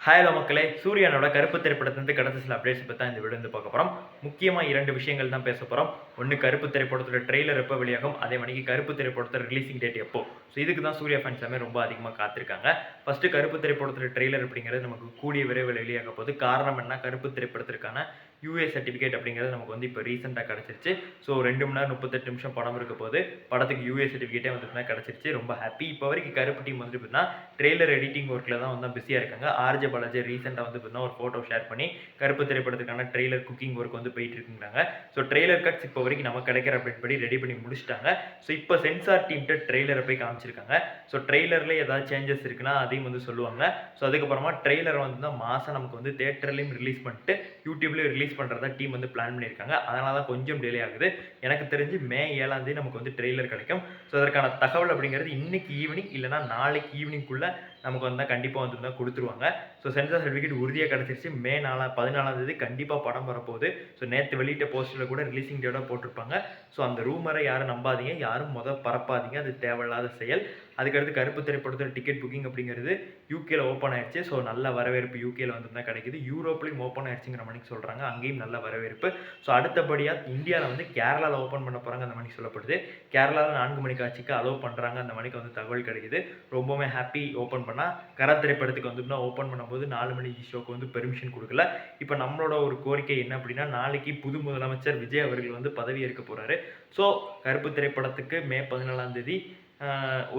Hello மக்களே, சூர்யானோட கருப்பு திரைப்படத்திலிருந்து கிடைச்ச சில அப்டேட்ஸ் பற்றி தான் இந்த வீடியோ வந்து பார்க்க போகிறோம். முக்கியமாக 2 விஷயங்கள் தான் பேச போகிறோம். ஒன்று, கருப்பு திரைப்படத்தோட ட்ரெய்லர் எப்போ வெளியாகும், அதே மணிக்கு கருப்பு திரைப்படத்தோட ரிலீசிங் டேட் எப்போ. ஸோ இதுக்கு தான் சூர்யா ஃபேன்ஸ் எல்லாமே ரொம்ப அதிகமாக காத்திருக்காங்க. ஃபஸ்ட்டு கருப்பு திரைப்படத்தோட ட்ரெய்லர் அப்படிங்கிறது நமக்கு கூடிய விரைவில் வெளியாக போகுது. காரணம் என்ன, கருப்பு திரைப்படத்திற்கான யூஏ சர்டிஃபிகேட் அப்படிங்கிறது நமக்கு வந்து இப்போ ரீசெண்டாக கிடச்சிருச்சு. ஸோ 2 மணி நேரம் 38 நிமிஷம் படம் இருக்க போது படத்துக்கு யூஏ சர்டிஃபிகேட்டே வந்து கிடச்சிருச்சு. ரொம்ப ஹாப்பி. இப்போ வரைக்கும் கருப்பு டீம் வந்து பார்த்தீங்கன்னா ட்ரெய்லர் எடிட்டிங் ஒர்க்கில் தான் வந்து பிஸியாக இருக்காங்க. ஆர்ஜே பாலாஜி ரீசெண்டாக வந்து பார்த்தீங்கன்னா ஒரு ஃபோட்டோ ஷேர் பண்ணி கருப்பு திரைப்படத்துக்கான ட்ரெய்லர் குக்கிங் ஒர்க் வந்து போயிட்டு இருக்குங்கிறாங்க. ஸோ ட்ரெய்லர் கட்ஸ் இப்போ வரைக்கும் நமக்கு கிடைக்கிற அப்டேட் படி ரெடி பண்ணி முடிச்சிட்டாங்க. ஸோ இப்போ சென்சார் டீம்கிட்ட ட்ரெய்லரை போய் காமிச்சிருக்காங்க. ஸோ ட்ரெய்லரில் ஏதாவது சேஞ்சஸ் இருக்குன்னா அதையும் வந்து சொல்லுவாங்க. ஸோ அதுக்கப்புறமா ட்ரெய்லர் வந்து தான் மாதம் நமக்கு வந்து தேட்டர்லையும் ரிலீஸ் பண்ணிட்டு யூடியூப்லேயும் ரிலீஸ் பண்ணுறதா டீம் வந்து பிளான் பண்ணியிருக்காங்க. அதனால தான் கொஞ்சம் டிலே ஆகுது. எனக்கு தெரிஞ்சு மே 7ஆம் தேதி நமக்கு வந்து ட்ரெய்லர் கிடைக்கும். ஸோ அதற்கான தகவல் அப்படிங்கிறது இன்னைக்கு ஈவினிங் இல்லைனா நாளைக்கு ஈவினிங்குள்ளே நமக்கு வந்து கண்டிப்பாக வந்து தான் கொடுத்துருவாங்க. ஸோ சென்சார் சர்டிஃபிகேட் உறுதியாக கிடச்சிருச்சு. மே 14ஆம் தேதி கண்டிப்பாக படம் வரப்போகுது. ஸோ நேற்று வெளியிட்ட போஸ்டரில் கூட ரிலீசிங் டேட்டாக போட்டிருப்பாங்க. ஸோ அந்த ரூமரை யாரும் நம்பாதீங்க, யாரும் பரப்பாதீங்க, அது தேவையில்லாத செயல். அதுக்கடுத்து கருப்பு திரைப்படத்தில் டிக்கெட் புக்கிங் அப்படிங்கிறது யூகேல ஓப்பன் ஆயிடுச்சு. ஸோ நல்ல வரவேற்பு யூகேல வந்து தான் கிடைக்குது. யூரோப்லையும் ஓப்பன் ஆயிடுச்சுங்கிற மணிக்கு சொல்கிறாங்க. அங்கேயும் நல்ல வரவேற்பு. ஸோ அடுத்தபடியாக இந்தியாவில் வந்து கேரளாவில் ஓப்பன் பண்ண போகிறாங்க அந்த மணிக்கு சொல்லப்படுது. கேரளாவில் 4 மணி காட்சிக்கு அலோவ் பண்ணுறாங்க அந்த மணிக்கு வந்து தகவல் கிடைக்குது. ரொம்பவுமே ஹாப்பி. ஓப்பன் பண்ணால் கரா திரைப்படத்துக்கு வந்து ஓப்பன் பண்ணும்போது 4 மணி ஷோக்கு வந்து பெர்மிஷன் கொடுக்கல. இப்போ நம்மளோட ஒரு கோரிக்கை என்ன அப்படின்னா, நாளைக்கு புது முதலமைச்சர் விஜய் அவர்கள் வந்து பதவி ஏற்க போகிறாரு. ஸோ கருப்பு திரைப்படத்துக்கு மே 14ஆம் தேதி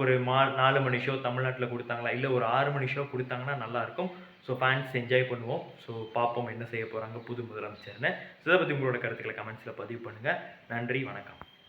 ஒரு 4 மணி ஷோ தமிழ்நாட்டில் கொடுத்தாங்களா, இல்லை ஒரு 6 மணி ஷோ கொடுத்தாங்கன்னா நல்லாயிருக்கும். ஸோ ஃபேன்ஸ் என்ஜாய் பண்ணுவோம். ஸோ பார்ப்போம் என்ன செய்ய போகிறாங்க புது முதலமைச்சர்னு. இதை பற்றி உங்களோட கருத்துக்களை கமெண்ட்ஸில் பதிவு பண்ணுங்கள். நன்றி, வணக்கம்.